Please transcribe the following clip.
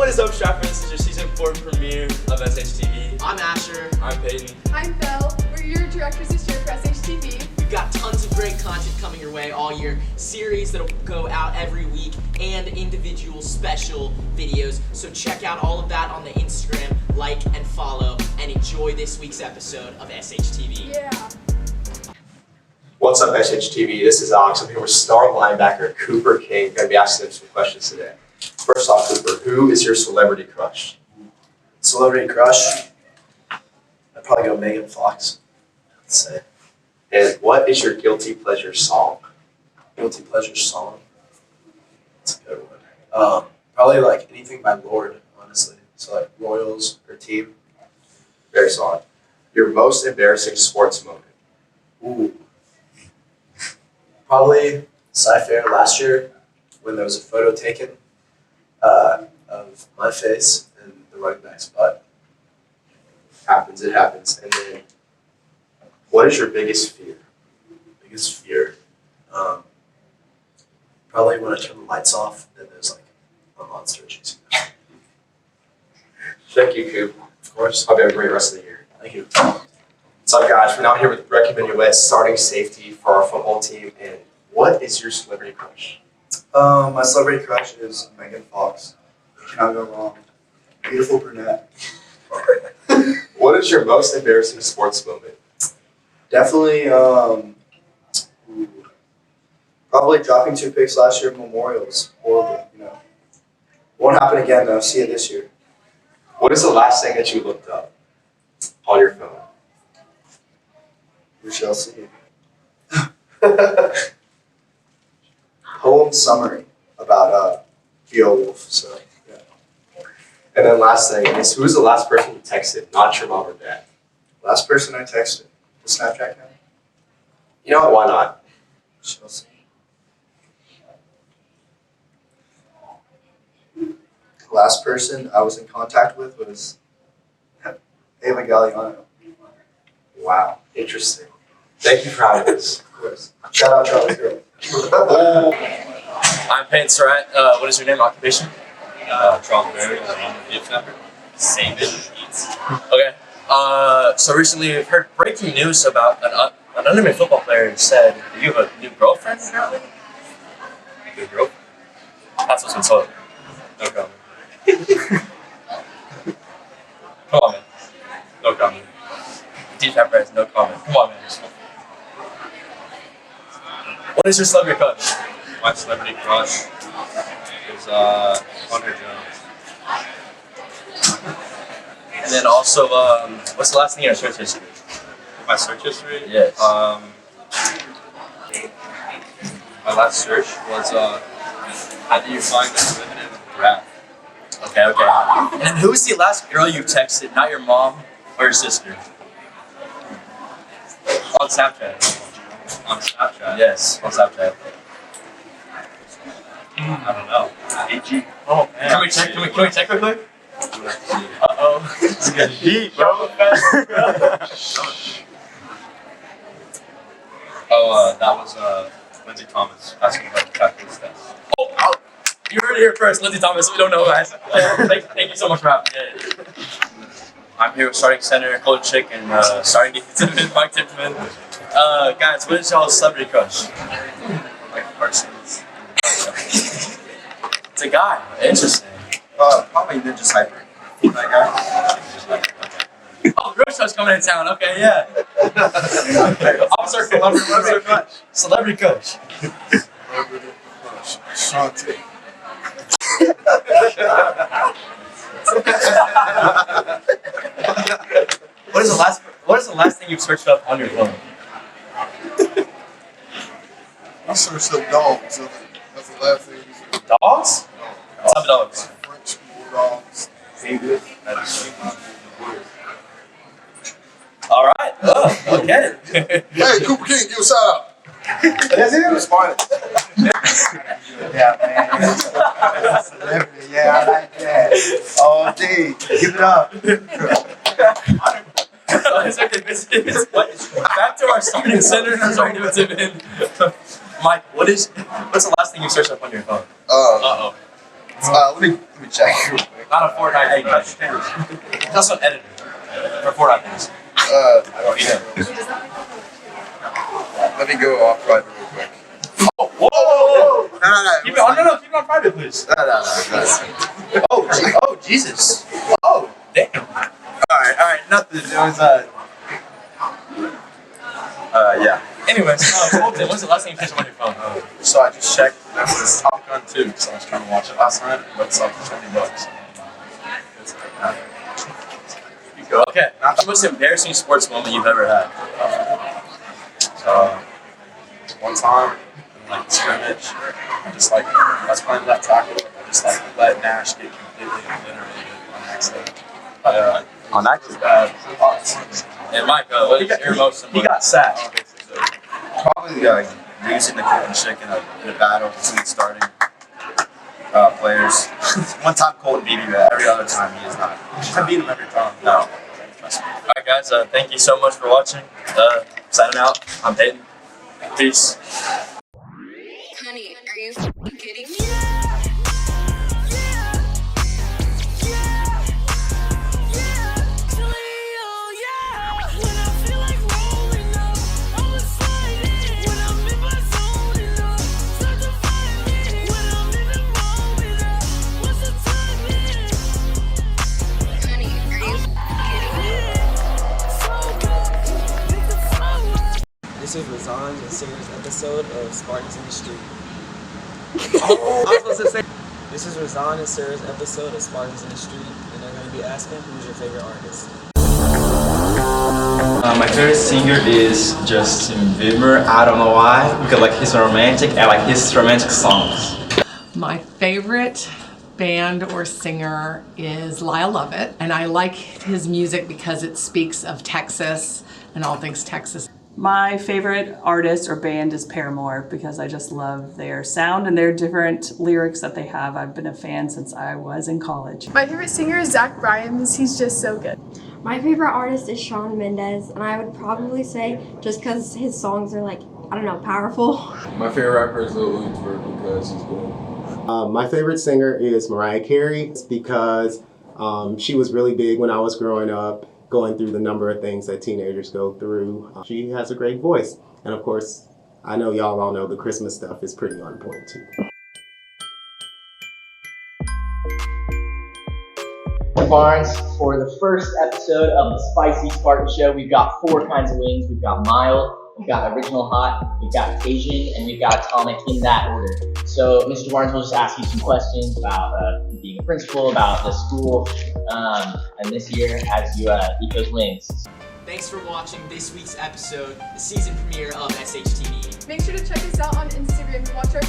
What is up, Stratford? This is your season 4 premiere of SHTV. I'm Asher. I'm Payton. I'm Belle. We're your directors this year for SHTV. We've got tons of great content coming your way all year. Series that'll go out every week and individual special videos. So check out all of that on the Instagram, like and follow, and enjoy this week's episode of SHTV. Yeah. What's up, SHTV? This is Alex. I'm here with star linebacker Cooper King. I'm going to be asking him some questions today. First off, Cooper, who is your celebrity crush? Celebrity crush? I'd probably go Megan Fox. I'd say. And what is your guilty pleasure song? Guilty pleasure song? That's a good one. Probably like anything by Lord, honestly. So like Royals or Team. Very solid. Your most embarrassing sports moment? Ooh. Probably Sci-Fair last year when there was a photo taken of my face and the running back's butt. Happens, it happens. And then, what is your biggest fear? Biggest fear? Probably when I turn the lights off and there's like a monster chasing me. Thank you, Coop. Of course. Hope you have a great rest of the year. Thank you. What's up, guys? We're now here with recommending West starting safety for our football team. And what is your celebrity crush? My celebrity crush is Megan Fox. Cannot go wrong. Beautiful brunette. What is your most embarrassing sports moment? Definitely, probably dropping 2 picks last year at Memorials. Horrible, you know. Won't happen again though. See you this year. What is the last thing that you looked up on your phone? We shall see. Poem summary about Beowulf. So yeah. And then last thing is, who is the last person you texted? Not your mom or dad. Last person I texted. The Snapchat account. You know what? Why not? Shall see. Last person I was in contact with was Ava Galliano. Wow, interesting. Thank you for having us. Of course. Shout out Charlie's girl. I'm Payton Sarrat. What is your name and occupation? Al-Jobury, I'm a gift member. Same as Eats. Okay. So recently we've heard breaking news about an unnamed football player said you have a new girlfriend apparently? Good girl. That's what's been told. No comment. Come on, man. No comment. Deep Peppers, no comment. Come on, man. What is your celebrity crush? My celebrity crush is Hunter Jones. And then also, what's the last thing in your search history? My search history? Yes. My last search was how do you find the derivative of graph? Okay, okay. And then who was the last girl you texted? Not your mom or your sister? On Snapchat. On Snapchat? Yes, on Snapchat. I don't know. AG. Oh man. Can we check? Can we check quickly? Uh-oh. It's getting deep, bro. Oh, that was Lindsay Thomas asking about the calculus test. Oh, you heard it here first, Lindsay Thomas. We don't know, guys. Thank you so much for having me. I'm here with starting center Coach Chick and starting defensive end Mike Tippman. Guys, what is y'all's celebrity crush? Like Parsons. It's a guy. Interesting. Probably Ninja Cypher. That guy. Oh, Real Show's coming in town. Okay, yeah. Officer Crush. Celebrity crush. Shantae. What is the last thing you've searched up on your phone? I searched up dogs. That's the last thing. Dogs? What type of dogs? French school dogs. English. All right. Oh, okay. Hey, Cooper King, give a shout out. That's him. Spartans. Yeah, man. Celebrity. Yeah, I like that. All day. Give it up. Back to our starting center and our starting defensive end. Mike, what's the last thing you searched up on your phone? Let me check real quick. Not a Fortnite thing. He's also an editor for Fortnite things. I don't know. Let me go off private real quick. Oh, whoa! No. Keep it on, keep it on private, please. No. Oh, Jesus. Oh, Damn. alright, nothing. It was, yeah. Anyways, Colton, when's the last time you finished on your phone? So I just checked, and it was Top Gun 2, because I was trying to watch it last night, but it's like $20. It's You go. Okay. What's the most embarrassing sports moment you've ever had? One time, in like scrimmage, just like, I was playing left tackle, I just like let Nash get completely obliterated on accident. On accident? And Mike, what is your most? He got sacked. Probably losing the Colton chick in a battle between starting players. One time Colton beat me, but every other time he is not. I beat him every time. No. Trust me. Alright guys, thank you so much for watching. Signing out, I'm Payton. Peace. Honey, are you f***ing kidding me? This is Razan and Sarah's episode of Spartans in the Street. I was supposed to say. This is Razan and Sarah's episode of Spartans in the Street, and they're going to be asking who's your favorite artist. My favorite singer is Justin Bieber. I don't know why, because like he's romantic. I like his romantic songs. My favorite band or singer is Lyle Lovett, and I like his music because it speaks of Texas and all things Texas. My favorite artist or band is Paramore because I just love their sound and their different lyrics that they have. I've been a fan since I was in college. My favorite singer is Zach Bryan because he's just so good. My favorite artist is Shawn Mendes, and I would probably say just because his songs are like, I don't know, powerful. My favorite rapper is Lil Uzi Vert because he's good. My favorite singer is Mariah Carey because she was really big when I was growing up, going through the number of things that teenagers go through. She has a great voice. And of course, I know y'all all know the Christmas stuff is pretty on point too. Barnes for the first episode of the Spicy Spartan Show. We've got 4 kinds of wings. We've got mild, we've got original hot, we've got Cajun, and we've got atomic in that order. So Mr. Barnes will just ask you some questions about being a principal, about the school, and this year as you eat those wings. Thanks for watching this week's episode, the season premiere of SHTV. Make sure to check us out on Instagram to watch our